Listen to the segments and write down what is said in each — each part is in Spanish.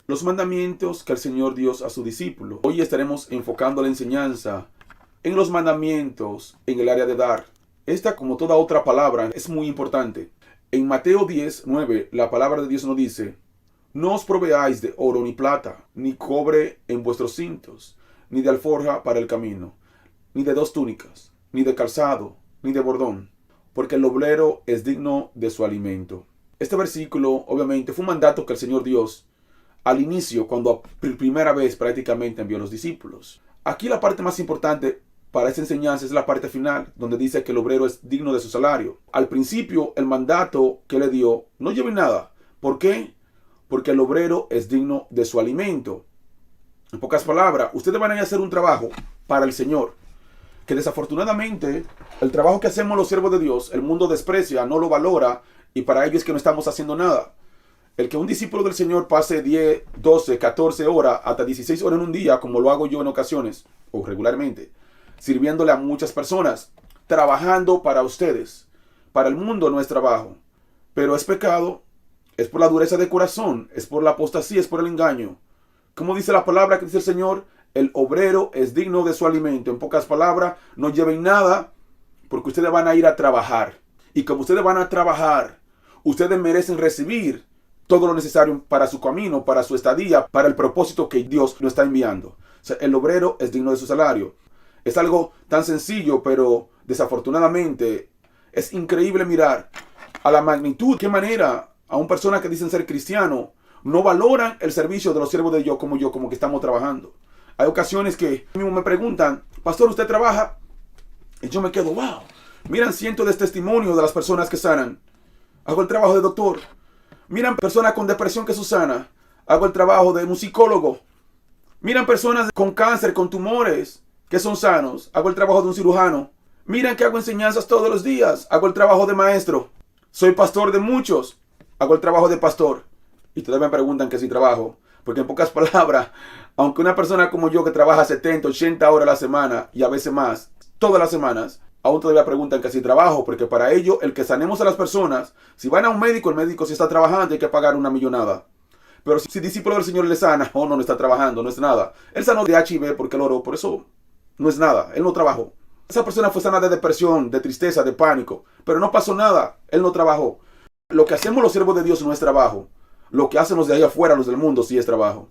Los mandamientos que el Señor dio a su discípulo. Hoy estaremos enfocando la enseñanza en los mandamientos en el área de dar. Esta, como toda otra palabra, es muy importante. En Mateo 10:9, la palabra de Dios nos dice: no os proveáis de oro ni plata, ni cobre en vuestros cintos, ni de alforja para el camino, ni de dos túnicas, ni de calzado, ni de bordón, porque el obrero es digno de su alimento. Este versículo, obviamente, fue un mandato que el Señor Dios al inicio, cuando por primera vez prácticamente envió a los discípulos. Aquí la parte más importante para esta enseñanza es la parte final, donde dice que el obrero es digno de su salario. Al principio, el mandato que le dio, no lleve nada. ¿Por qué? Porque el obrero es digno de su alimento. En pocas palabras, ustedes van a ir a hacer un trabajo para el Señor, que desafortunadamente el trabajo que hacemos los siervos de Dios, el mundo desprecia, no lo valora, y para ello es que no estamos haciendo nada. El que un discípulo del Señor pase 10, 12, 14 horas, hasta 16 horas en un día, como lo hago yo en ocasiones, o regularmente, sirviéndole a muchas personas, trabajando para ustedes. Para el mundo no es trabajo, pero es pecado, es por la dureza de corazón, es por la apostasía, es por el engaño. Como dice la palabra que dice el Señor, el obrero es digno de su alimento. En pocas palabras, no lleven nada, porque ustedes van a ir a trabajar. Y como ustedes van a trabajar, ustedes merecen recibir todo lo necesario para su camino, para su estadía, para el propósito que Dios nos está enviando. O sea, el obrero es digno de su salario. Es algo tan sencillo, pero desafortunadamente es increíble mirar a la magnitud, qué manera a una persona que dicen ser cristiano no valoran el servicio de los siervos de Dios como que estamos trabajando. Hay ocasiones que mismo me preguntan: pastor, ¿usted trabaja? Y yo me quedo, wow. Miran cientos de testimonios de las personas que sanan. Hago el trabajo de doctor. Miran personas con depresión que se sana. Hago el trabajo de un psicólogo. Miran personas con cáncer, con tumores, que son sanos. Hago el trabajo de un cirujano. Miran que hago enseñanzas todos los días. Hago el trabajo de maestro. Soy pastor de muchos. Hago el trabajo de pastor. Y todavía me preguntan que si trabajo. Porque en pocas palabras, aunque una persona como yo que trabaja 70, 80 horas a la semana y a veces más, todas las semanas, aún todavía preguntan que si trabajo, porque para ello, el que sanemos a las personas, si van a un médico, el médico si está trabajando hay que pagar una millonada. Pero si discípulo del Señor le sana, no está trabajando, no es nada. Él sanó de HIV porque él oró, por eso no es nada, él no trabajó. Esa persona fue sana de depresión, de tristeza, de pánico, pero no pasó nada, él no trabajó. Lo que hacemos los siervos de Dios no es trabajo. Lo que hacen los de allá afuera, los del mundo, sí es trabajo.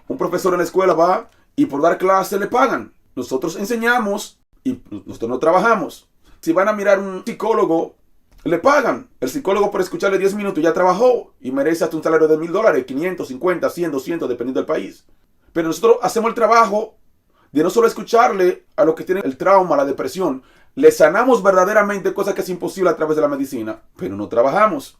Un profesor en la escuela va y por dar clase le pagan. Nosotros enseñamos y nosotros no trabajamos. Si van a mirar un psicólogo, le pagan. El psicólogo por escucharle 10 minutos ya trabajó y merece hasta un salario de $1,000, 500, 50, 100, 200, dependiendo del país. Pero nosotros hacemos el trabajo de no solo escucharle a los que tienen el trauma, la depresión, le sanamos verdaderamente, cosa que es imposible a través de la medicina, pero no trabajamos.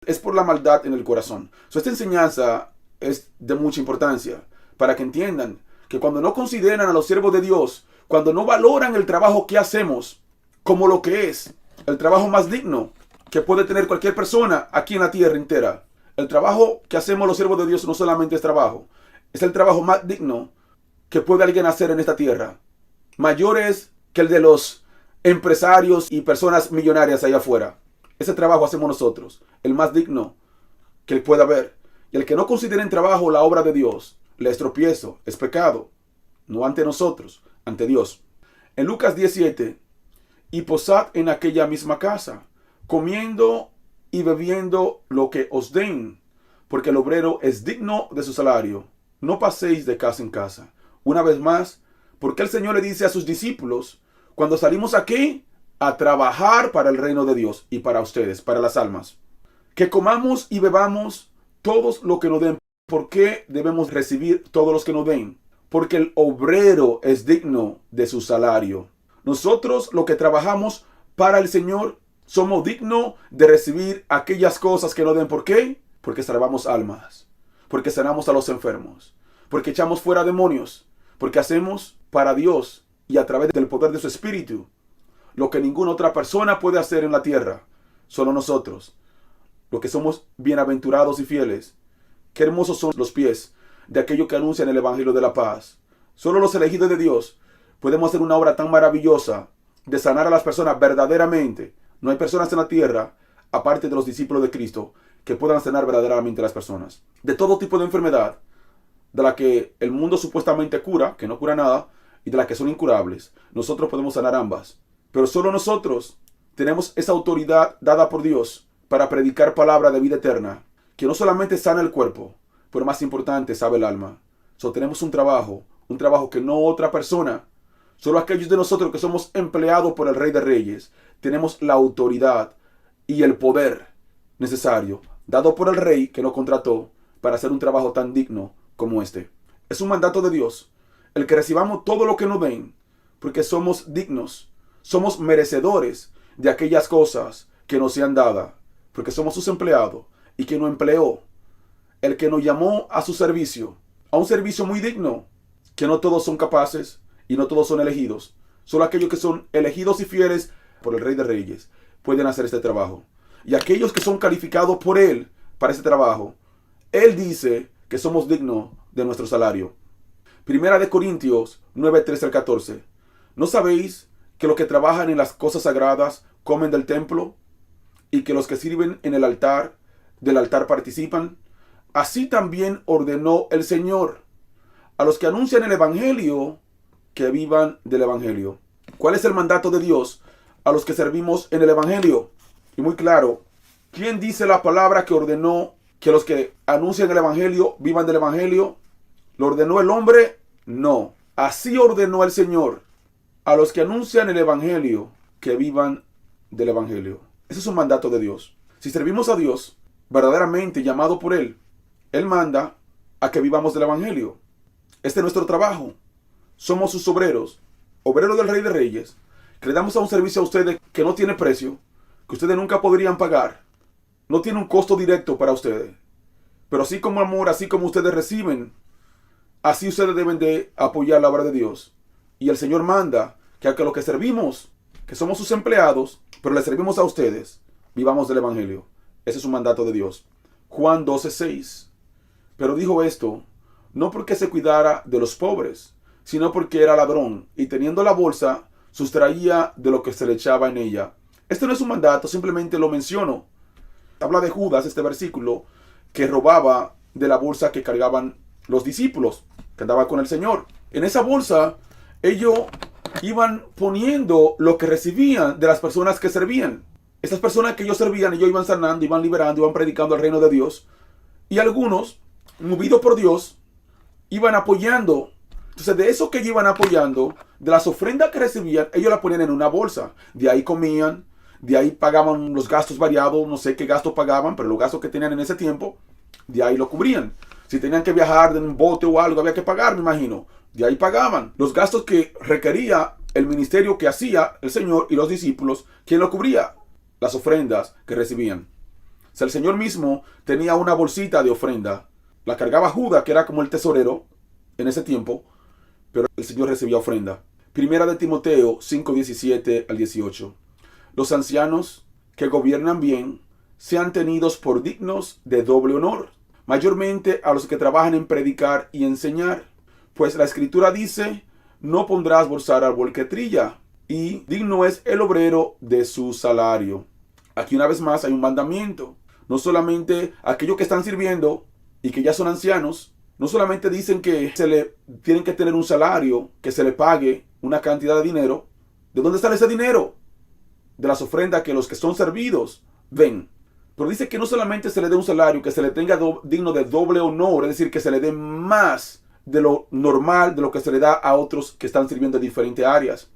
Es por la maldad en el corazón. Esta enseñanza es de mucha importancia para que entiendan que cuando no consideran a los siervos de Dios, cuando no valoran el trabajo que hacemos como lo que es el trabajo más digno que puede tener cualquier persona aquí en la tierra entera. El trabajo que hacemos los siervos de Dios no solamente es trabajo, es el trabajo más digno que puede alguien hacer en esta tierra. Mayor es que el de los empresarios y personas millonarias allá afuera. Ese trabajo hacemos nosotros, el más digno que pueda haber. Y el que no considere en trabajo la obra de Dios, le es tropiezo, es pecado. No ante nosotros, ante Dios. En Lucas 17, y posad en aquella misma casa, comiendo y bebiendo lo que os den, porque el obrero es digno de su salario. No paséis de casa en casa. Una vez más, porque el Señor le dice a sus discípulos, cuando salimos aquí, a trabajar para el reino de Dios y para ustedes, para las almas, que comamos y bebamos todos lo que nos den. ¿Por qué debemos recibir todos los que nos den? Porque el obrero es digno de su salario. Nosotros, los que trabajamos para el Señor, somos dignos de recibir aquellas cosas que nos den. ¿Por qué? Porque salvamos almas, porque sanamos a los enfermos, porque echamos fuera demonios, porque hacemos para Dios y a través del poder de su Espíritu lo que ninguna otra persona puede hacer en la tierra. Solo nosotros, los que somos bienaventurados y fieles. Qué hermosos son los pies de aquellos que anuncian el Evangelio de la paz. Solo los elegidos de Dios podemos hacer una obra tan maravillosa de sanar a las personas verdaderamente. No hay personas en la tierra, aparte de los discípulos de Cristo, que puedan sanar verdaderamente a las personas. De todo tipo de enfermedad, de la que el mundo supuestamente cura, que no cura nada, y de las que son incurables, nosotros podemos sanar ambas. Pero solo nosotros tenemos esa autoridad dada por Dios para predicar palabra de vida eterna, que no solamente sana el cuerpo, pero más importante, sabe el alma. Tenemos un trabajo que no otra persona, solo aquellos de nosotros que somos empleados por el Rey de Reyes, tenemos la autoridad y el poder necesario, dado por el Rey que nos contrató para hacer un trabajo tan digno como este. Es un mandato de Dios, el que recibamos todo lo que nos den, porque somos dignos, somos merecedores de aquellas cosas que nos sean dadas, porque somos sus empleados y que nos empleó, el que nos llamó a su servicio, a un servicio muy digno, que no todos son capaces y no todos son elegidos. Solo aquellos que son elegidos y fieles por el Rey de Reyes pueden hacer este trabajo. Y aquellos que son calificados por Él para este trabajo, Él dice que somos dignos de nuestro salario. Primera de Corintios 9, 13 al 14. ¿No sabéis que los que trabajan en las cosas sagradas comen del templo y que los que sirven en el altar, del altar participan? Así también ordenó el Señor a los que anuncian el Evangelio que vivan del Evangelio. ¿Cuál es el mandato de Dios a los que servimos en el Evangelio? Y muy claro, ¿quién dice la palabra que ordenó que los que anuncian el Evangelio vivan del Evangelio? ¿Lo ordenó el hombre? No. Así ordenó el Señor a los que anuncian el Evangelio que vivan del Evangelio. Ese es un mandato de Dios. Si servimos a Dios, verdaderamente llamado por Él, Él manda a que vivamos del Evangelio. Este es nuestro trabajo. Somos sus obreros, obreros del Rey de Reyes, que le damos a un servicio a ustedes que no tiene precio, que ustedes nunca podrían pagar. No tiene un costo directo para ustedes. Pero así como amor, así como ustedes reciben, así ustedes deben de apoyar la obra de Dios. Y el Señor manda que a los que servimos, que somos sus empleados, pero le servimos a ustedes, vivamos del Evangelio. Ese es un mandato de Dios. Juan 12:6. Pero dijo esto, no porque se cuidara de los pobres, sino porque era ladrón, y teniendo la bolsa, sustraía de lo que se le echaba en ella. Este no es un mandato, simplemente lo menciono. Habla de Judas, este versículo, que robaba de la bolsa que cargaban los discípulos, que andaban con el Señor. En esa bolsa, ellos iban poniendo lo que recibían de las personas que servían. Esas personas que ellos servían, ellos iban sanando, iban liberando, iban predicando el reino de Dios. Y algunos, movidos por Dios, iban apoyando. Entonces, de eso que ellos iban apoyando, de las ofrendas que recibían, ellos las ponían en una bolsa. De ahí comían, de ahí pagaban los gastos variados, no sé qué gastos pagaban, pero los gastos que tenían en ese tiempo, de ahí lo cubrían. Si tenían que viajar en un bote o algo, había que pagar, me imagino. De ahí pagaban. Los gastos que requería el ministerio que hacía el Señor y los discípulos, ¿quién lo cubría? Las ofrendas que recibían. O sea, el Señor mismo tenía una bolsita de ofrenda. La cargaba Judas, que era como el tesorero en ese tiempo, pero el Señor recibía ofrenda. Primera de Timoteo 5:17 al 18. Los ancianos que gobiernan bien sean tenidos por dignos de doble honor, mayormente a los que trabajan en predicar y enseñar. Pues la Escritura dice, no pondrás bolsar árbol que trilla, y digno es el obrero de su salario. Aquí una vez más hay un mandamiento. No solamente aquellos que están sirviendo y que ya son ancianos, no solamente dicen que se le tienen que tener un salario, que se le pague una cantidad de dinero. ¿De dónde sale ese dinero? De las ofrendas que los que son servidos ven. Pero dice que no solamente se le dé un salario, que se le tenga digno de doble honor, es decir, que se le dé más de lo normal, de lo que se le da a otros que están sirviendo en diferentes áreas.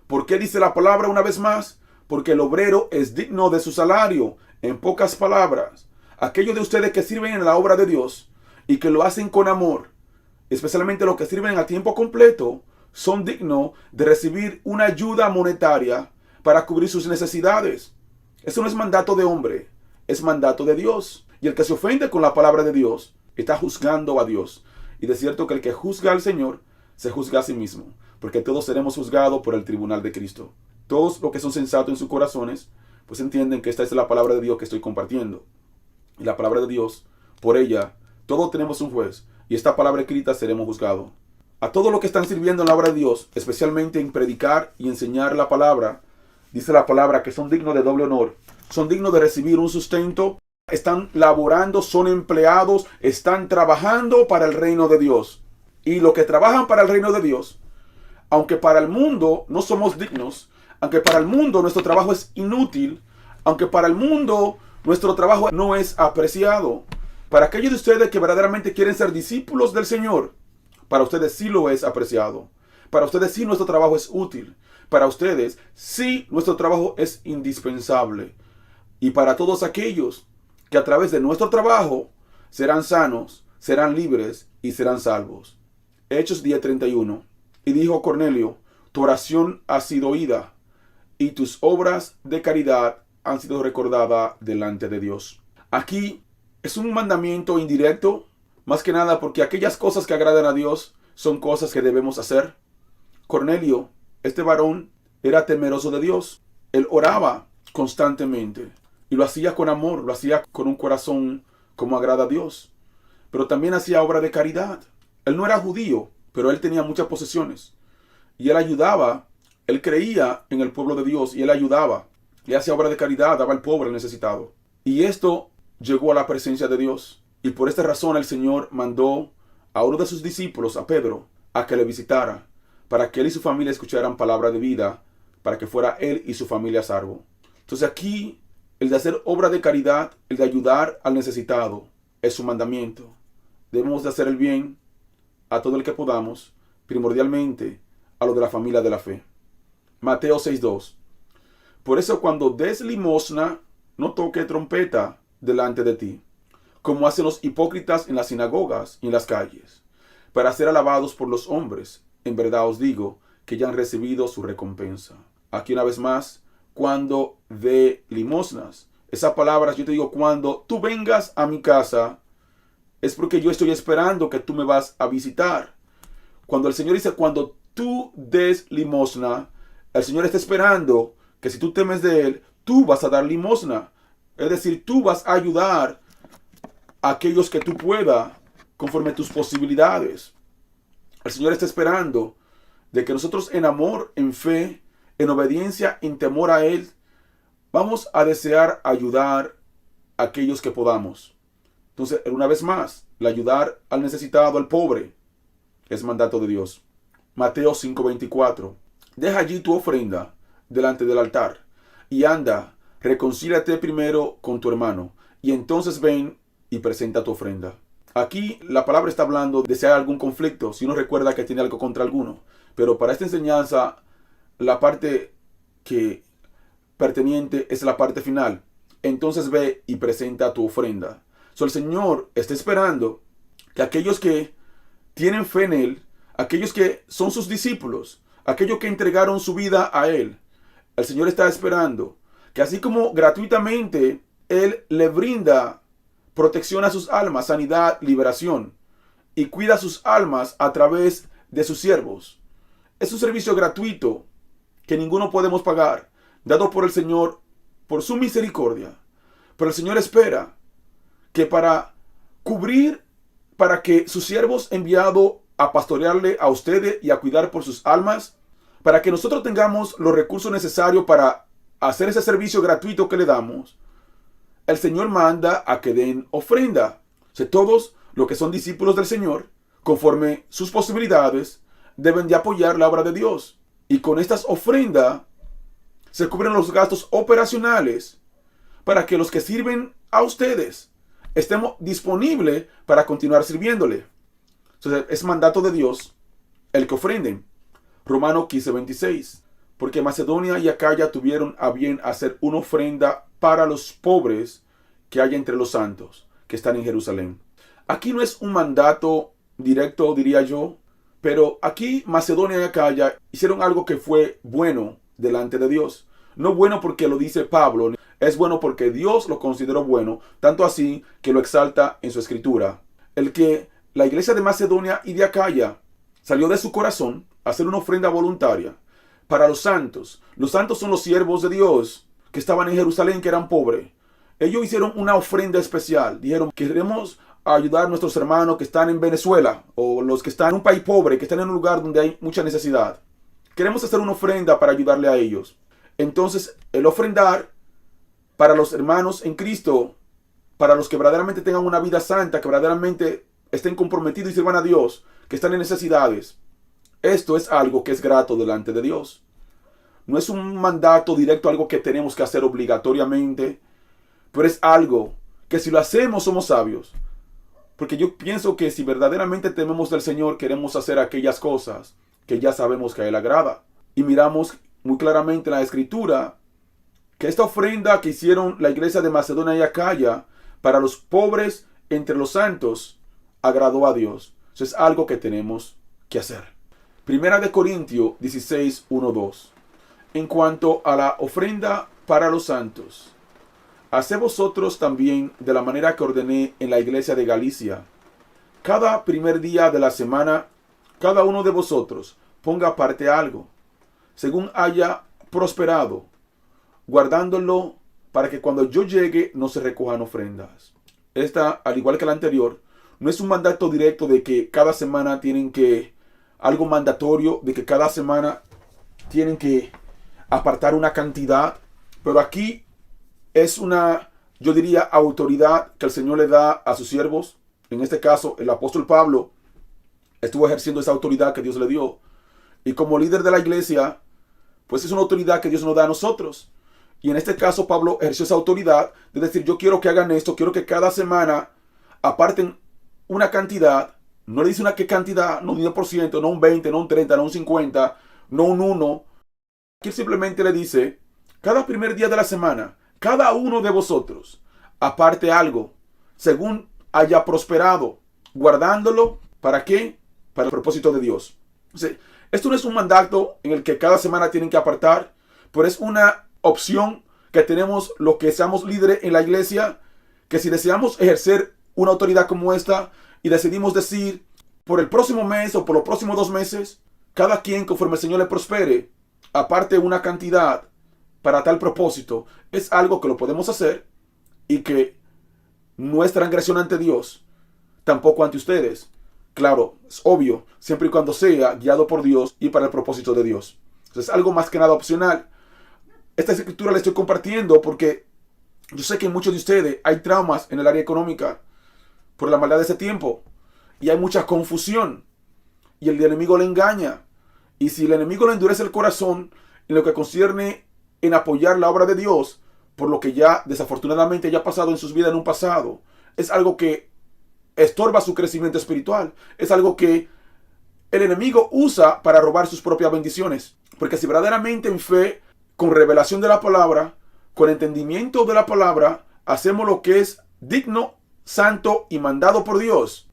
¿Por qué dice la palabra una vez más? Porque el obrero es digno de su salario. En pocas palabras, aquellos de ustedes que sirven en la obra de Dios y que lo hacen con amor, especialmente los que sirven a tiempo completo, son dignos de recibir una ayuda monetaria para cubrir sus necesidades. Eso no es mandato de hombre, es mandato de Dios. Y el que se ofende con la palabra de Dios está juzgando a Dios. Y de cierto que el que juzga al Señor se juzga a sí mismo, porque todos seremos juzgados por el tribunal de Cristo. Todos los que son sensatos en sus corazones, pues entienden que esta es la palabra de Dios que estoy compartiendo. Y la palabra de Dios, por ella, todos tenemos un juez. Y esta palabra escrita seremos juzgados. A todos los que están sirviendo en la obra de Dios, especialmente en predicar y enseñar la palabra, dice la palabra que son dignos de doble honor. Son dignos de recibir un sustento están laborando, son empleados, están trabajando para el reino de Dios. Y los que trabajan para el reino de Dios, aunque para el mundo no somos dignos, aunque para el mundo nuestro trabajo es inútil, aunque para el mundo nuestro trabajo no es apreciado, para aquellos de ustedes que verdaderamente quieren ser discípulos del Señor, para ustedes sí lo es apreciado. Para ustedes sí nuestro trabajo es útil. Para ustedes sí nuestro trabajo es indispensable. Y para todos aquellos que a través de nuestro trabajo serán sanos, serán libres y serán salvos. Hechos 10:31. Y dijo Cornelio: tu oración ha sido oída y tus obras de caridad han sido recordadas delante de Dios. Aquí es un mandamiento indirecto, más que nada porque aquellas cosas que agradan a Dios son cosas que debemos hacer. Cornelio, este varón, era temeroso de Dios. Él oraba constantemente y lo hacía con amor, lo hacía con un corazón como agrada a Dios. Pero también hacía obra de caridad. Él no era judío, pero él tenía muchas posesiones. Y él ayudaba, él creía en el pueblo de Dios y él ayudaba. Y hacía obra de caridad, daba al pobre, al necesitado. Y esto llegó a la presencia de Dios. Y por esta razón el Señor mandó a uno de sus discípulos, a Pedro, a que le visitara, para que él y su familia escucharan palabra de vida, para que fuera él y su familia salvo. Entonces aquí, el de hacer obra de caridad, el de ayudar al necesitado, es su mandamiento. Debemos de hacer el bien a todo el que podamos, primordialmente a lo de la familia de la fe. Mateo 6:2. Por eso cuando des limosna, no toque trompeta delante de ti, como hacen los hipócritas en las sinagogas y en las calles, para ser alabados por los hombres. En verdad os digo que ya han recibido su recompensa. Aquí una vez más, cuando dé limosnas. Esas palabras, yo te digo, cuando tú vengas a mi casa, es porque yo estoy esperando que tú me vas a visitar. Cuando el Señor dice, cuando tú des limosna, el Señor está esperando que si tú temes de Él, tú vas a dar limosna. Es decir, tú vas a ayudar a aquellos que tú puedas, conforme a tus posibilidades. El Señor está esperando de que nosotros en amor, en fe, en obediencia, en temor a Él, vamos a desear ayudar a aquellos que podamos. Entonces, una vez más, el ayudar al necesitado, al pobre, es mandato de Dios. Mateo 5:24. Deja allí tu ofrenda delante del altar y anda, reconcíliate primero con tu hermano y entonces ven y presenta tu ofrenda. Aquí la palabra está hablando de si hay algún conflicto, si uno recuerda que tiene algo contra alguno. Pero para esta enseñanza, la parte que perteneciente es la parte final. Entonces ve y presenta tu ofrenda. El Señor está esperando que aquellos que tienen fe en Él, aquellos que son sus discípulos, aquellos que entregaron su vida a Él, el Señor está esperando que así como gratuitamente Él le brinda protección a sus almas, sanidad, liberación, y cuida sus almas a través de sus siervos. Es un servicio gratuito que ninguno podemos pagar, dado por el Señor por su misericordia. Pero el Señor espera que para cubrir, para que sus siervos enviados a pastorearle a ustedes y a cuidar por sus almas, para que nosotros tengamos los recursos necesarios para hacer ese servicio gratuito que le damos, el Señor manda a que den ofrenda. O sea, todos los que son discípulos del Señor, conforme sus posibilidades, deben de apoyar la obra de Dios. Y con estas ofrendas se cubren los gastos operacionales para que los que sirven a ustedes estemos disponibles para continuar sirviéndole. Entonces, es mandato de Dios el que ofrenden. Romanos 15:26. Porque Macedonia y Acaya tuvieron a bien hacer una ofrenda para los pobres que hay entre los santos que están en Jerusalén. Aquí no es un mandato directo, diría yo, pero aquí Macedonia y Acaya hicieron algo que fue bueno delante de Dios. No bueno porque lo dice Pablo, es bueno porque Dios lo consideró bueno, tanto así que lo exalta en su escritura. El que la iglesia de Macedonia y de Acaya salió de su corazón a hacer una ofrenda voluntaria para los santos. Los santos son los siervos de Dios que estaban en Jerusalén, que eran pobres. Ellos hicieron una ofrenda especial. Dijeron, queremos ayudar a nuestros hermanos que están en Venezuela o los que están en un país pobre, que están en un lugar donde hay mucha necesidad. Queremos hacer una ofrenda para ayudarle a ellos. Entonces, el ofrendar para los hermanos en Cristo, para los que verdaderamente tengan una vida santa, que verdaderamente estén comprometidos y sirvan a Dios, que están en necesidades. Esto es algo que es grato delante de Dios. No es un mandato directo, algo que tenemos que hacer obligatoriamente, pero es algo que si lo hacemos somos sabios. Porque yo pienso que si verdaderamente tememos del Señor, queremos hacer aquellas cosas que ya sabemos que a Él agrada. Y miramos muy claramente en la Escritura que esta ofrenda que hicieron la iglesia de Macedonia y Acaya para los pobres entre los santos agradó a Dios. Eso es algo que tenemos que hacer. Primera de Corintios 16, 1, 2. En cuanto a la ofrenda para los santos, haced vosotros también de la manera que ordené en la iglesia de Galicia. Cada primer día de la semana, cada uno de vosotros ponga aparte algo, según haya prosperado, guardándolo para que cuando yo llegue no se recojan ofrendas. Esta, al igual que la anterior, no es un mandato directo de que cada semana tienen que, algo mandatorio, de que cada semana tienen que apartar una cantidad, pero aquí es una, yo diría, autoridad que el Señor le da a sus siervos. En este caso, el apóstol Pablo estuvo ejerciendo esa autoridad que Dios le dio. Y como líder de la iglesia, pues es una autoridad que Dios nos da a nosotros. Y en este caso, Pablo ejerció esa autoridad de decir, yo quiero que hagan esto, quiero que cada semana aparten una cantidad. No le dice una qué cantidad, no un 10%, no un 20%, no un 30%, no un 50%, no un 1%. Aquí simplemente le dice, cada primer día de la semana, cada uno de vosotros aparte algo, según haya prosperado, guardándolo, ¿para qué? Para el propósito de Dios. Entonces, esto no es un mandato en el que cada semana tienen que apartar, pero es una opción que tenemos los que seamos líderes en la iglesia, que si deseamos ejercer una autoridad como esta y decidimos decir, por el próximo mes o por los próximos 2 meses, cada quien conforme el Señor le prospere, aparte una cantidad para tal propósito, es algo que lo podemos hacer y que no es transgresión ante Dios, tampoco ante ustedes. Claro, es obvio, siempre y cuando sea guiado por Dios y para el propósito de Dios. Entonces, es algo más que nada opcional. Esta escritura la estoy compartiendo porque yo sé que en muchos de ustedes hay traumas en el área económica por la maldad de ese tiempo y hay mucha confusión y el enemigo le engaña. Y si el enemigo le endurece el corazón en lo que concierne en apoyar la obra de Dios, por lo que ya desafortunadamente ya ha pasado en sus vidas en un pasado, es algo que estorba su crecimiento espiritual. Es algo que el enemigo usa para robar sus propias bendiciones. Porque si verdaderamente en fe, con revelación de la palabra, con entendimiento de la palabra, hacemos lo que es digno, santo y mandado por Dios,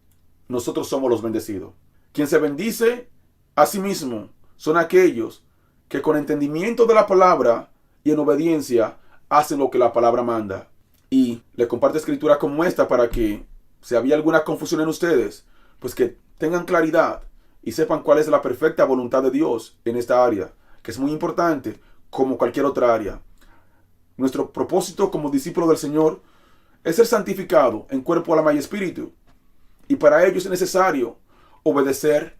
nosotros somos los bendecidos. Quien se bendice a sí mismo son aquellos que con entendimiento de la palabra y en obediencia hacen lo que la palabra manda. Y le comparto escritura como esta para que si había alguna confusión en ustedes, pues que tengan claridad y sepan cuál es la perfecta voluntad de Dios en esta área, que es muy importante como cualquier otra área. Nuestro propósito como discípulo del Señor es ser santificado en cuerpo, alma y espíritu. Y para ello es necesario obedecer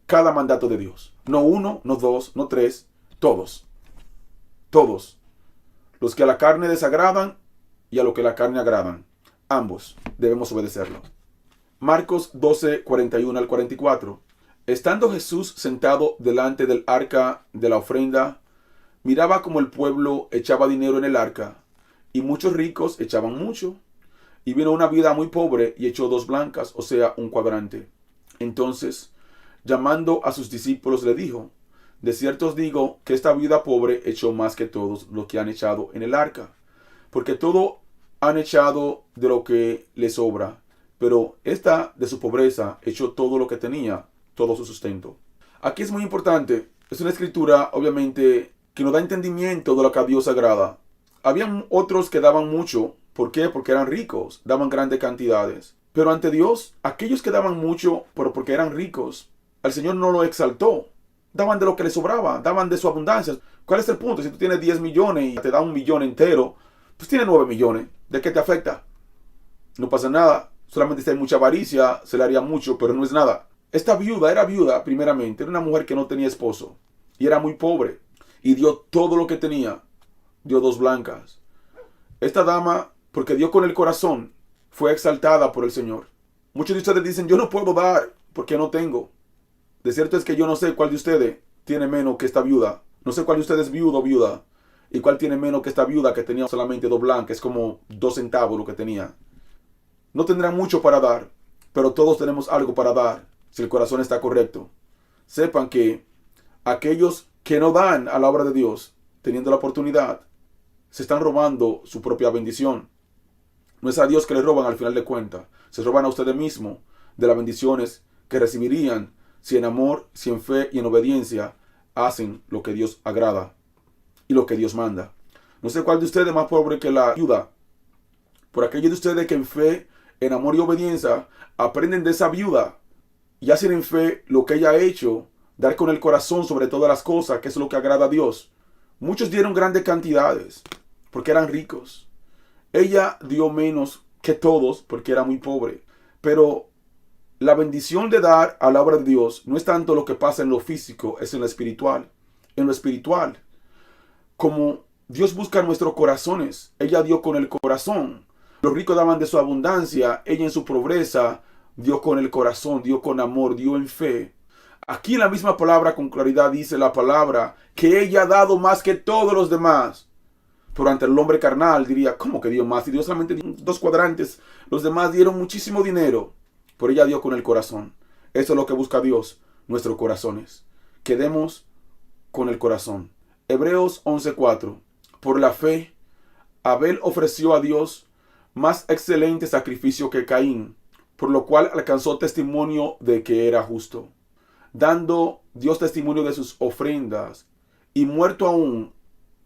cada mandato de Dios. No 1, no 2, no 3, todos. Todos. Los que a la carne desagradan y a lo que la carne agradan. Ambos debemos obedecerlo. Marcos 12, 41 al 44. Estando Jesús sentado delante del arca de la ofrenda, miraba como el pueblo echaba dinero en el arca, y muchos ricos echaban mucho. Y vino una viuda muy pobre y echó 2 blancas, o sea, un cuadrante. Entonces, llamando a sus discípulos, le dijo, de cierto os digo que esta viuda pobre echó más que todos los que han echado en el arca, porque todo han echado de lo que les sobra, pero esta de su pobreza echó todo lo que tenía, todo su sustento. Aquí es muy importante, es una escritura obviamente que nos da entendimiento de lo que a Dios agrada. Habían otros que daban mucho. ¿Por qué? Porque eran ricos, daban grandes cantidades. Pero ante Dios, aquellos que daban mucho, pero porque eran ricos, al Señor no lo exaltó. Daban de lo que les sobraba, daban de su abundancia. ¿Cuál es el punto? Si tú tienes 10 millones y te da 1 millón entero, pues tienes 9 millones. ¿De qué te afecta? No pasa nada. Solamente si hay mucha avaricia, se le haría mucho, pero no es nada. Esta viuda era viuda, primeramente. Era una mujer que no tenía esposo. Y era muy pobre. Y dio todo lo que tenía. Dio 2 blancas. Esta dama, porque dio con el corazón, fue exaltada por el Señor. Muchos de ustedes dicen, yo no puedo dar porque no tengo. De cierto es que yo no sé cuál de ustedes tiene menos que esta viuda. No sé cuál de ustedes es viudo o viuda. Y cuál tiene menos que esta viuda que tenía solamente 2 blancas. Es como 2 centavos lo que tenía. No tendrán mucho para dar, pero todos tenemos algo para dar si el corazón está correcto. Sepan que aquellos que no dan a la obra de Dios, teniendo la oportunidad, se están robando su propia bendición. No es a Dios que le roban al final de cuentas. Se roban a ustedes mismos de las bendiciones que recibirían si en amor, si en fe y en obediencia hacen lo que Dios agrada y lo que Dios manda. No sé cuál de ustedes es más pobre que la viuda. Por aquellos de ustedes que en fe, en amor y obediencia aprenden de esa viuda y hacen en fe lo que ella ha hecho, dar con el corazón sobre todas las cosas, que es lo que agrada a Dios. Muchos dieron grandes cantidades porque eran ricos. Ella dio menos que todos porque era muy pobre. Pero la bendición de dar a la obra de Dios no es tanto lo que pasa en lo físico, es en lo espiritual. En lo espiritual, como Dios busca nuestros corazones, ella dio con el corazón. Los ricos daban de su abundancia, ella en su pobreza dio con el corazón, dio con amor, dio en fe. Aquí en la misma palabra con claridad dice la palabra que ella ha dado más que todos los demás. Pero ante el hombre carnal diría, ¿cómo que dio más? Si Dios solamente dio 2 cuadrantes, los demás dieron muchísimo dinero. Pero ella dio con el corazón. Eso es lo que busca Dios, nuestros corazones. Que demos con el corazón. Hebreos 11:4. Por la fe, Abel ofreció a Dios más excelente sacrificio que Caín, por lo cual alcanzó testimonio de que era justo, dando Dios testimonio de sus ofrendas, y muerto aún,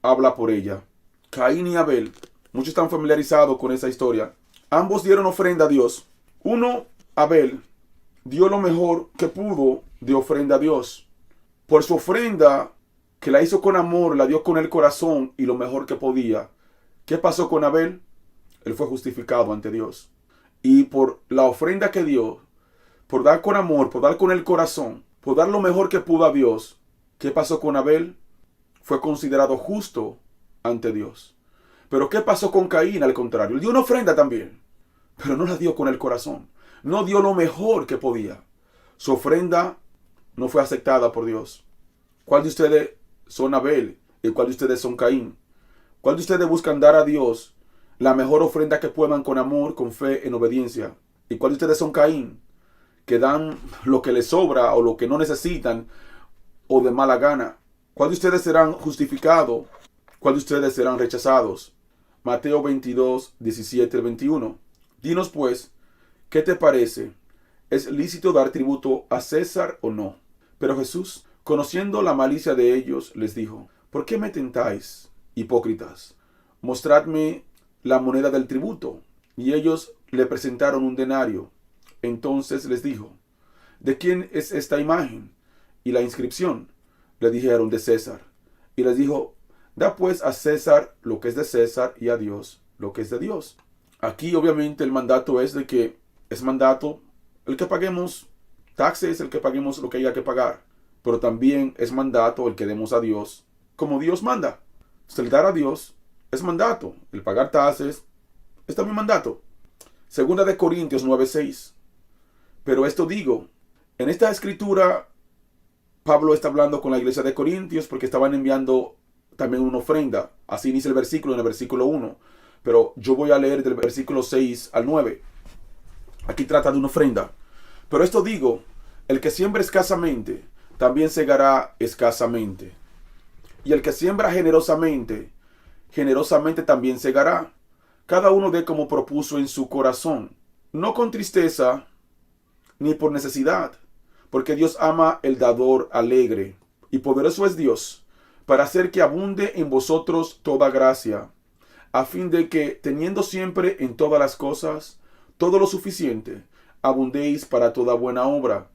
habla por ella. Caín y Abel, muchos están familiarizados con esa historia. Ambos dieron ofrenda a Dios. Uno, Abel, dio lo mejor que pudo de ofrenda a Dios. Por su ofrenda, que la hizo con amor, la dio con el corazón y lo mejor que podía. ¿Qué pasó con Abel? Él fue justificado ante Dios. Y por la ofrenda que dio, por dar con amor, por dar con el corazón, por dar lo mejor que pudo a Dios, ¿qué pasó con Abel? Fue considerado justo ante Dios. Pero ¿qué pasó con Caín? Al contrario, él dio una ofrenda también, pero no la dio con el corazón. No dio lo mejor que podía. Su ofrenda no fue aceptada por Dios. ¿Cuál de ustedes son Abel y cuál de ustedes son Caín? ¿Cuál de ustedes buscan dar a Dios la mejor ofrenda que puedan con amor, con fe, en obediencia? ¿Y cuál de ustedes son Caín? Que dan lo que les sobra o lo que no necesitan o de mala gana. ¿Cuál de ustedes serán justificados? ¿Cuál de ustedes serán rechazados? Mateo 22, 17 al 21. Dinos pues, ¿qué te parece? ¿Es lícito dar tributo a César o no? Pero Jesús, conociendo la malicia de ellos, les dijo, ¿por qué me tentáis, hipócritas? Mostradme la moneda del tributo. Y ellos le presentaron un denario. Entonces les dijo, ¿de quién es esta imagen y la inscripción? Le dijeron, de César. Y les dijo, da pues a César lo que es de César y a Dios lo que es de Dios. Aquí obviamente el mandato es de que es mandato el que paguemos taxes, el que paguemos lo que haya que pagar. Pero también es mandato el que demos a Dios como Dios manda. El dar a Dios es mandato. El pagar taxes es también mandato. Segunda de Corintios 9:6. Pero esto digo, en esta escritura Pablo está hablando con la iglesia de Corintios porque estaban enviando también una ofrenda. Así inicia el versículo en el versículo 1. Pero yo voy a leer del versículo 6 al 9. Aquí trata de una ofrenda. Pero esto digo, el que siembra escasamente, también segará escasamente. Y el que siembra generosamente, generosamente también segará. Cada uno dé como propuso en su corazón, no con tristeza, ni por necesidad, porque Dios ama el dador alegre. Y poderoso es Dios, para hacer que abunde en vosotros toda gracia, a fin de que, teniendo siempre en todas las cosas todo lo suficiente, abundéis para toda buena obra.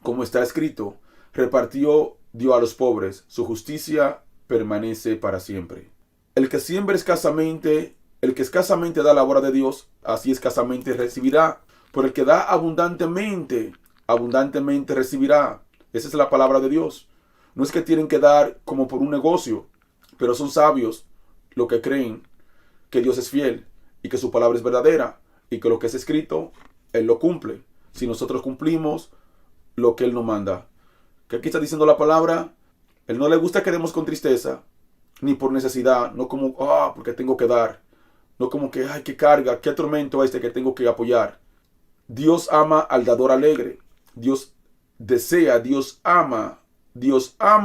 Como está escrito, repartió, dio a los pobres, su justicia permanece para siempre. El que siembra escasamente, el que escasamente da la obra de Dios, así escasamente recibirá. Por el que da abundantemente, abundantemente recibirá. Esa es la palabra de Dios. No es que tienen que dar como por un negocio, pero son sabios los que creen que Dios es fiel y que su palabra es verdadera. y que lo que es escrito, Él lo cumple. Si nosotros cumplimos lo que Él nos manda. ¿Qué aquí está diciendo la palabra? Él no le gusta que demos con tristeza, ni por necesidad, no como, porque tengo que dar. No como que, ay, qué carga, qué tormento que tengo que apoyar. Dios ama al dador alegre. Dios desea, Dios ama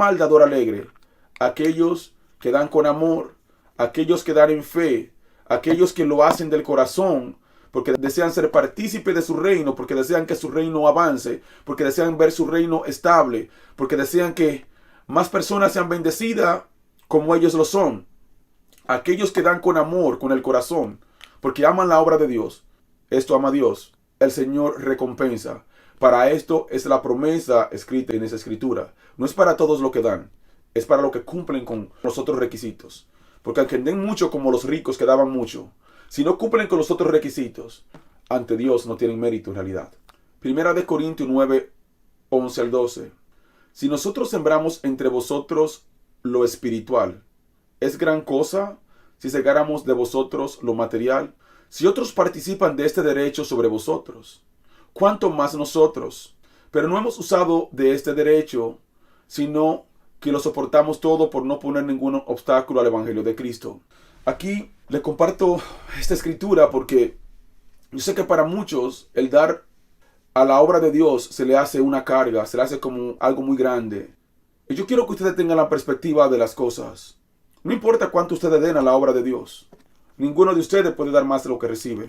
al dador alegre. Aquellos que dan con amor, aquellos que dan en fe, aquellos que lo hacen del corazón, porque desean ser partícipes de su reino, porque desean que su reino avance, porque desean ver su reino estable, porque desean que más personas sean bendecidas como ellos lo son. Aquellos que dan con amor, con el corazón, porque aman la obra de Dios. Esto ama a Dios. El Señor recompensa. Para esto es la promesa escrita en esa escritura. No es para todos lo que dan, es para los que cumplen con los otros requisitos. Porque aunque den mucho como los ricos que daban mucho, si no cumplen con los otros requisitos, ante Dios no tienen mérito en realidad. Primera de Corintios 9, 11 al 12. Si nosotros sembramos entre vosotros lo espiritual, ¿es gran cosa si segáramos de vosotros lo material? Si otros participan de este derecho sobre vosotros, ¿cuánto más nosotros? Pero no hemos usado de este derecho, sino que lo soportamos todo por no poner ningún obstáculo al Evangelio de Cristo. Aquí le comparto esta escritura porque yo sé que para muchos el dar a la obra de Dios se le hace una carga, se le hace como algo muy grande. Y yo quiero que ustedes tengan la perspectiva de las cosas. No importa cuánto ustedes den a la obra de Dios. Ninguno de ustedes puede dar más de lo que recibe.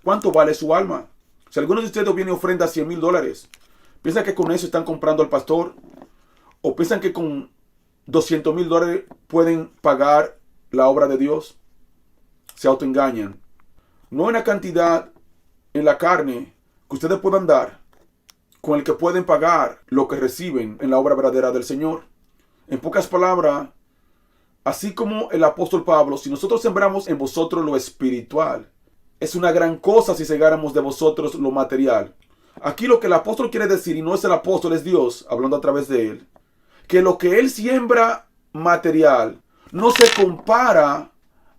¿Cuánto vale su alma? Si alguno de ustedes viene y ofrenda $100,000, ¿piensan que con eso están comprando al pastor? ¿O piensan que con $200,000 pueden pagar la obra de Dios? Se autoengañan. No hay una cantidad en la carne que ustedes puedan dar con el que pueden pagar lo que reciben en la obra verdadera del Señor. En pocas palabras, así como el apóstol Pablo, si nosotros sembramos en vosotros lo espiritual, es una gran cosa si segáramos de vosotros lo material. Aquí lo que el apóstol quiere decir, y no es el apóstol, es Dios, hablando a través de él, que lo que él siembra material no se compara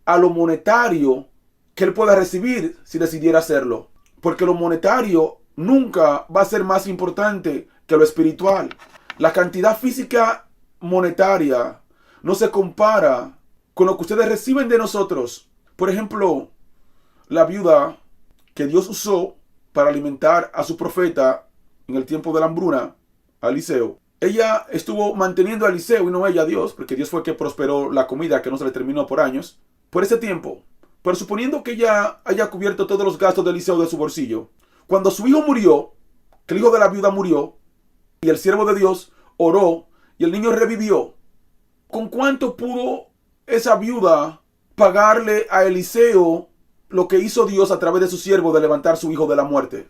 a lo monetario que él pueda recibir si decidiera hacerlo. Porque lo monetario nunca va a ser más importante que lo espiritual. La cantidad física monetaria no se compara con lo que ustedes reciben de nosotros. Por ejemplo, la viuda que Dios usó para alimentar a su profeta en el tiempo de la hambruna, a Eliseo. Ella estuvo manteniendo a Eliseo y no ella a Dios, porque Dios fue el que prosperó la comida que no se le terminó por años, por ese tiempo. Pero suponiendo que ella haya cubierto todos los gastos de Eliseo de su bolsillo, cuando su hijo murió, que el hijo de la viuda murió, y el siervo de Dios oró, y el niño revivió, ¿con cuánto pudo esa viuda pagarle a Eliseo lo que hizo Dios a través de su siervo de levantar su hijo de la muerte?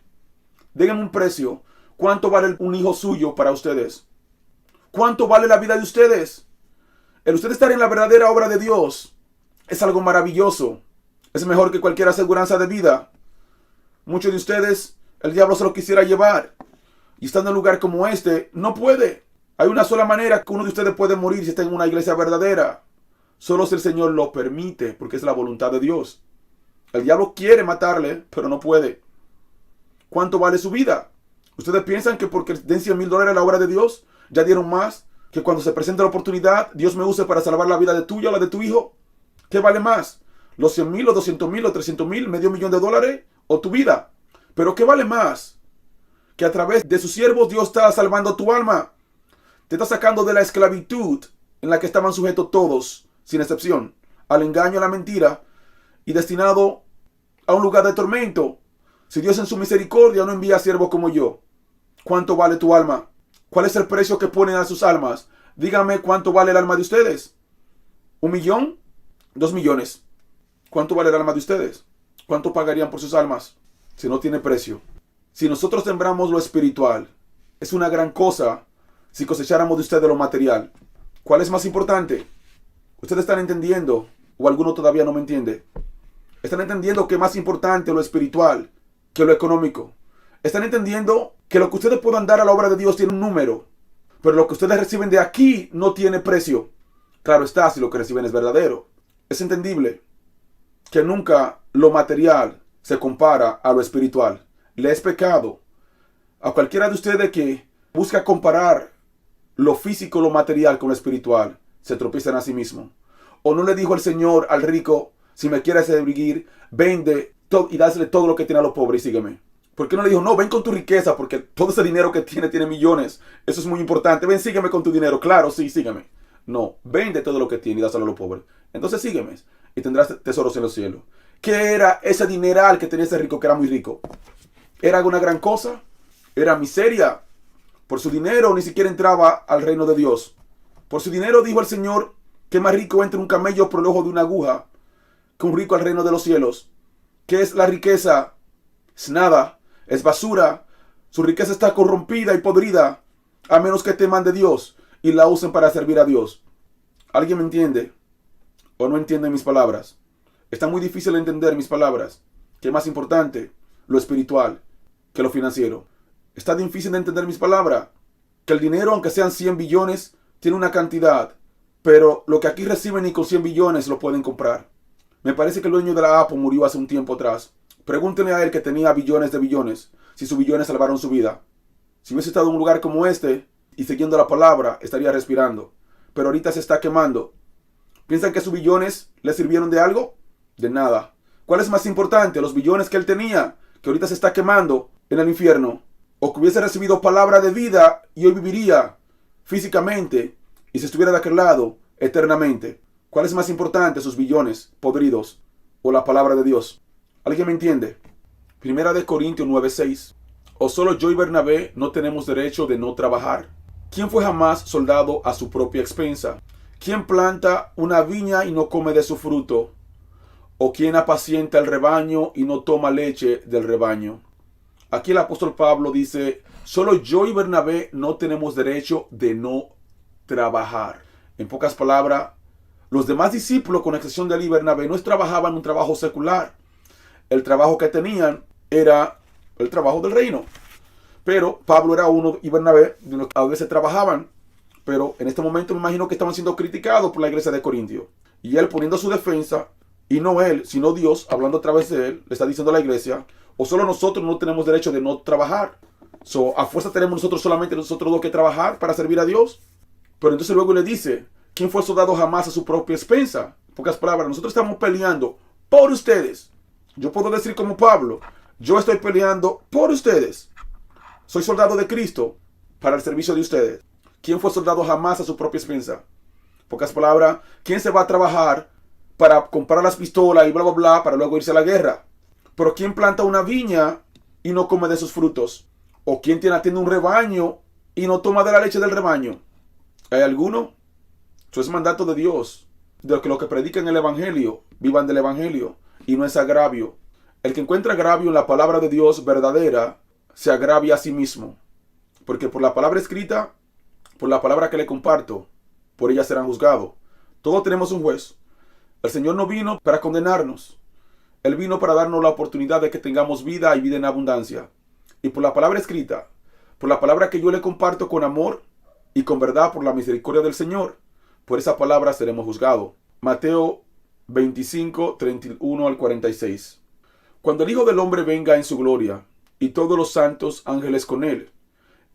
Díganme un precio. ¿Cuánto vale un hijo suyo para ustedes? ¿Cuánto vale la vida de ustedes? El usted estar en la verdadera obra de Dios es algo maravilloso. Es mejor que cualquier aseguranza de vida. Muchos de ustedes, el diablo se lo quisiera llevar. Y estando en un lugar como este, no puede. Hay una sola manera que uno de ustedes puede morir si está en una iglesia verdadera. Solo si el Señor lo permite, porque es la voluntad de Dios. El diablo quiere matarle, pero no puede. ¿Cuánto vale su vida? ¿Ustedes piensan que porque den $100,000 a la obra de Dios, ya dieron más? Que cuando se presente la oportunidad, Dios me use para salvar la vida de tuya o la de tu hijo. ¿Qué vale más? ¿Los 100,000, los 200,000, los 300,000, $500,000 o tu vida? ¿Pero qué vale más? Que a través de sus siervos Dios está salvando tu alma. Te está sacando de la esclavitud en la que estaban sujetos todos, sin excepción, al engaño, a la mentira, y destinado a un lugar de tormento. Si Dios en su misericordia no envía a siervos como yo, ¿cuánto vale tu alma? ¿Cuál es el precio que ponen a sus almas? Díganme cuánto vale el alma de ustedes. ¿1 millón? 2 millones. ¿Cuánto vale el alma de ustedes? ¿Cuánto pagarían por sus almas? Si no tiene precio. Si nosotros sembramos lo espiritual, es una gran cosa si cosecháramos de ustedes lo material. ¿Cuál es más importante? ¿Ustedes están entendiendo? ¿O alguno todavía no me entiende? ¿Están entendiendo que es más importante lo espiritual que lo económico? ¿Están entendiendo que lo que ustedes puedan dar a la obra de Dios tiene un número, pero lo que ustedes reciben de aquí no tiene precio? Claro está, si lo que reciben es verdadero. Es entendible que nunca lo material se compara a lo espiritual. Le es pecado a cualquiera de ustedes que busca comparar lo físico, lo material con lo espiritual, se tropiezan a sí mismo. ¿O no le dijo el Señor al rico, si me quieres seguir, vende y dásele todo lo que tiene a los pobres y sígueme? ¿Por qué no le dijo, no, ven con tu riqueza, porque todo ese dinero que tiene millones? Eso es muy importante. Ven, sígueme con tu dinero. Claro, sí, sígueme. No, vende todo lo que tiene y dáselo a los pobres. Entonces sígueme y tendrás tesoros en los cielos. ¿Qué era ese dineral que tenía ese rico que era muy rico? ¿Era alguna gran cosa? ¿Era miseria? Por su dinero ni siquiera entraba al reino de Dios. Por su dinero dijo el Señor que más rico entra un camello por el ojo de una aguja que un rico al reino de los cielos. ¿Qué es la riqueza? Es nada, es basura. Su riqueza está corrompida y podrida, a menos que teman de Dios y la usen para servir a Dios. ¿Alguien me entiende? ¿O no entiende mis palabras? Está muy difícil entender mis palabras. ¿Qué es más importante? Lo espiritual que lo financiero. Está difícil de entender mis palabras. Que el dinero, aunque sean 100 billones, tiene una cantidad. Pero lo que aquí reciben ni con 100 billones lo pueden comprar. Me parece que el dueño de la Apple murió hace un tiempo atrás. Pregúntenle a él que tenía billones de billones, si sus billones salvaron su vida. Si hubiese estado en un lugar como este y siguiendo la palabra, estaría respirando. Pero ahorita se está quemando. ¿Piensan que sus billones le sirvieron de algo? De nada. ¿Cuál es más importante? ¿Los billones que él tenía, que ahorita se está quemando en el infierno? ¿O que hubiese recibido palabra de vida y hoy viviría físicamente y se estuviera de aquel lado eternamente? ¿Cuál es más importante, sus billones podridos o la palabra de Dios? ¿Alguien me entiende? Primera de Corintios 9:6. ¿O solo yo y Bernabé no tenemos derecho de no trabajar? ¿Quién fue jamás soldado a su propia expensa? ¿Quién planta una viña y no come de su fruto? ¿O quién apacienta el rebaño y no toma leche del rebaño? Aquí el apóstol Pablo dice, solo yo y Bernabé no tenemos derecho de no trabajar. En pocas palabras, los demás discípulos, con excepción de él y Bernabé, no trabajaban un trabajo secular. El trabajo que tenían era el trabajo del reino. Pero Pablo era uno y Bernabé, a veces trabajaban. Pero en este momento me imagino que estaban siendo criticados por la iglesia de Corintio. Y él poniendo su defensa, y no él, sino Dios, hablando a través de él, le está diciendo a la iglesia, o solo nosotros no tenemos derecho de no trabajar. A fuerza tenemos nosotros dos que trabajar para servir a Dios. Pero entonces luego le dice, ¿quién fue soldado jamás a su propia expensa? En pocas palabras, nosotros estamos peleando por ustedes. Yo puedo decir como Pablo, yo estoy peleando por ustedes. Soy soldado de Cristo para el servicio de ustedes. ¿Quién fue soldado jamás a su propia expensa? En pocas palabras, ¿quién se va a trabajar para comprar las pistolas y bla, bla, bla, para luego irse a la guerra? Pero ¿quién planta una viña y no come de sus frutos? ¿O quién atiende un rebaño y no toma de la leche del rebaño? ¿Hay alguno? Eso es mandato de Dios. De que los que predican el evangelio vivan del evangelio. Y no es agravio. El que encuentra agravio en la palabra de Dios verdadera se agravia a sí mismo. Porque por la palabra escrita, por la palabra que le comparto, por ella serán juzgados. Todos tenemos un juez. El Señor no vino para condenarnos. Él vino para darnos la oportunidad de que tengamos vida y vida en abundancia. Y por la palabra escrita, por la palabra que yo le comparto con amor y con verdad por la misericordia del Señor, por esa palabra seremos juzgados. Mateo 25, 31 al 46. Cuando el Hijo del Hombre venga en su gloria, y todos los santos ángeles con él,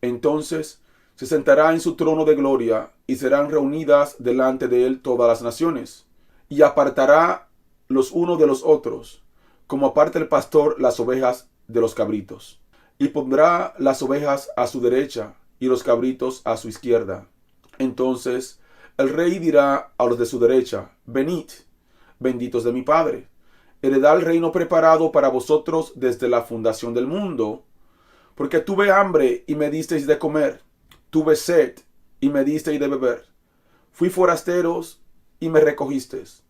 entonces se sentará en su trono de gloria, y serán reunidas delante de él todas las naciones, y apartará los unos de los otros, como aparta el pastor las ovejas de los cabritos, y pondrá las ovejas a su derecha, y los cabritos a su izquierda. Entonces el rey dirá a los de su derecha, venid, benditos de mi Padre, heredad el reino preparado para vosotros desde la fundación del mundo, porque tuve hambre y me disteis de comer, tuve sed y me disteis de beber, fui forasteros y me recogisteis,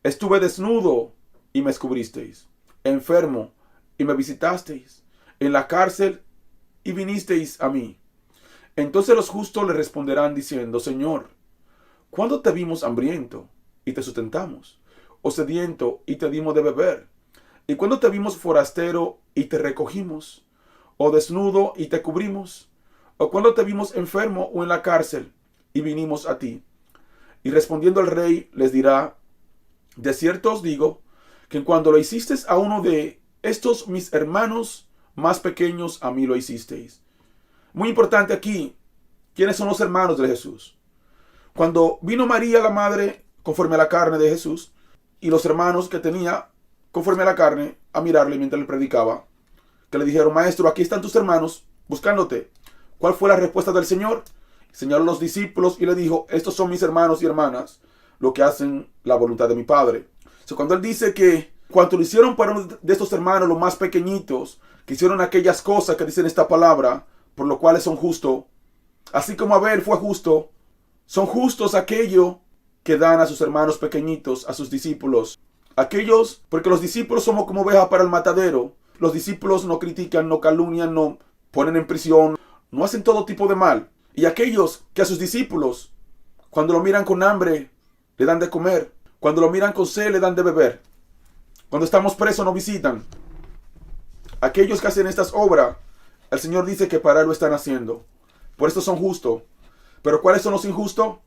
estuve desnudo y me descubristeis, enfermo y me visitasteis, en la cárcel y vinisteis a mí. Entonces los justos le responderán diciendo, Señor, ¿cuándo te vimos hambriento y te sustentamos? ¿O sediento y te dimos de beber? ¿Y cuándo te vimos forastero y te recogimos? ¿O desnudo y te cubrimos? ¿O cuándo te vimos enfermo o en la cárcel y vinimos a ti? Y respondiendo el rey les dirá, de cierto os digo, que cuando lo hicisteis a uno de estos mis hermanos más pequeños a mí lo hicisteis. Muy importante aquí, ¿quiénes son los hermanos de Jesús? Cuando vino María, la madre, conforme a la carne de Jesús, y los hermanos que tenía, conforme a la carne, a mirarle mientras le predicaba, que le dijeron: maestro, aquí están tus hermanos buscándote. ¿Cuál fue la respuesta del Señor? Señaló a los discípulos y le dijo: estos son mis hermanos y hermanas, lo que hacen la voluntad de mi Padre. Cuando él dice que cuando lo hicieron para uno de estos hermanos, los más pequeñitos, que hicieron aquellas cosas que dicen esta palabra, por lo cual son justos, así como Abel fue justo, son justos aquellos que dan a sus hermanos pequeñitos, a sus discípulos. Aquellos, porque los discípulos somos como ovejas para el matadero. Los discípulos no critican, no calumnian, no ponen en prisión, no hacen todo tipo de mal. Y aquellos que a sus discípulos, cuando lo miran con hambre, le dan de comer. Cuando lo miran con sed, le dan de beber. Cuando estamos presos, nos visitan. Aquellos que hacen estas obras, el Señor dice que para Él lo están haciendo. Por esto son justos. ¿Pero cuáles son los injustos?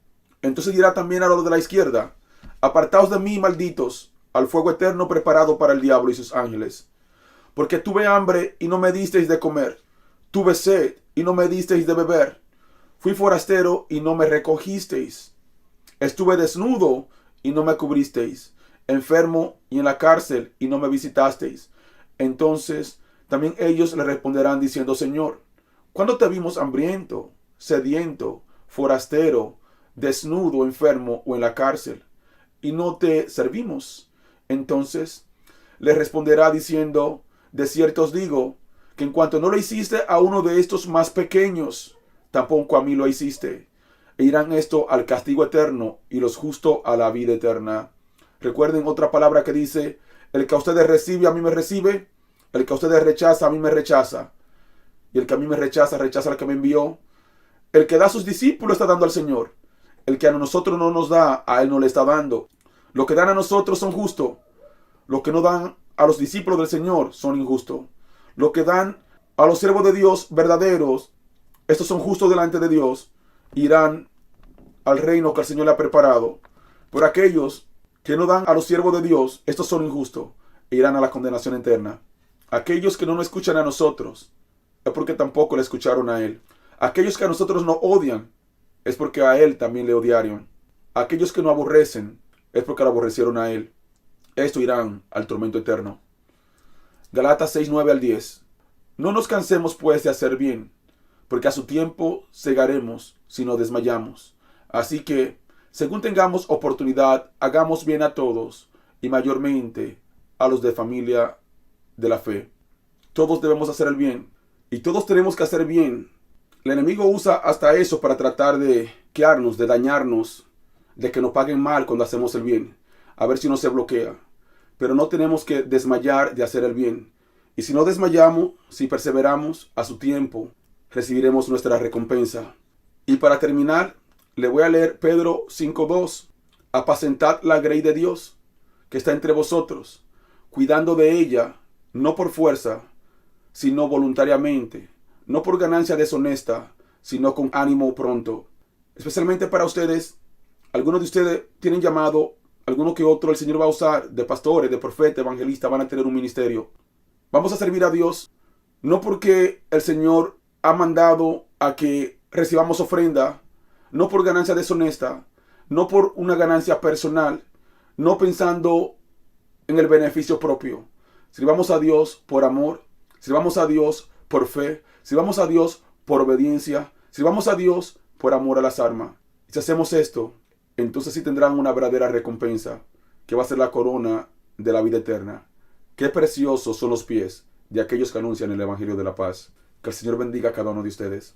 Entonces dirá también a los de la izquierda: apartaos de mí, malditos, al fuego eterno preparado para el diablo y sus ángeles. Porque tuve hambre y no me disteis de comer. Tuve sed y no me disteis de beber. Fui forastero y no me recogisteis. Estuve desnudo y no me cubristeis. Enfermo y en la cárcel y no me visitasteis. Entonces también ellos le responderán diciendo: Señor, ¿cuándo te vimos hambriento, sediento, forastero, desnudo, enfermo o en la cárcel, y no te servimos? Entonces le responderá diciendo: de cierto os digo, que en cuanto no lo hiciste a uno de estos más pequeños, tampoco a mí lo hiciste. E irán esto al castigo eterno, y los justos a la vida eterna. Recuerden otra palabra que dice: el que a ustedes recibe, a mí me recibe. El que a ustedes rechaza, a mí me rechaza. Y el que a mí me rechaza, rechaza al que me envió. El que da a sus discípulos está dando al Señor. El que a nosotros no nos da, a Él no le está dando. Lo que dan a nosotros son justos. Lo que no dan a los discípulos del Señor son injustos. Lo que dan a los siervos de Dios verdaderos, estos son justos delante de Dios, irán al reino que el Señor le ha preparado. Por aquellos que no dan a los siervos de Dios, estos son injustos, e irán a la condenación eterna. Aquellos que no nos escuchan a nosotros, es porque tampoco le escucharon a Él. Aquellos que a nosotros nos odian, es porque a Él también le odiaron. Aquellos que nos aborrecen, es porque lo aborrecieron a Él. Estos irán al tormento eterno. Galatas 6, 9 al 10. No nos cansemos pues de hacer bien, porque a su tiempo segaremos si no desmayamos. Así que, según tengamos oportunidad, hagamos bien a todos, y mayormente a los de familia de la fe. Todos debemos hacer el bien, y todos tenemos que hacer bien. El enemigo usa hasta eso para tratar de quearnos, de dañarnos, de que nos paguen mal cuando hacemos el bien, a ver si no se bloquea. Pero no tenemos que desmayar de hacer el bien. Y si no desmayamos, si perseveramos, a su tiempo recibiremos nuestra recompensa. Y para terminar, le voy a leer Pedro 5:2. Apacentad la grey de Dios que está entre vosotros, cuidando de ella, no por fuerza, sino voluntariamente, no por ganancia deshonesta, sino con ánimo pronto. Especialmente para ustedes, algunos de ustedes tienen llamado, alguno que otro el Señor va a usar de pastores, de profetas, evangelistas, van a tener un ministerio. Vamos a servir a Dios, no porque el Señor ha mandado a que recibamos ofrenda, no por ganancia deshonesta, no por una ganancia personal, no pensando en el beneficio propio. Sirvamos a Dios por amor, sirvamos a Dios por fe, sirvamos a Dios por obediencia, sirvamos a Dios por amor a las almas. Y si hacemos esto, entonces sí tendrán una verdadera recompensa, que va a ser la corona de la vida eterna. Qué preciosos son los pies de aquellos que anuncian el Evangelio de la paz. Que el Señor bendiga a cada uno de ustedes.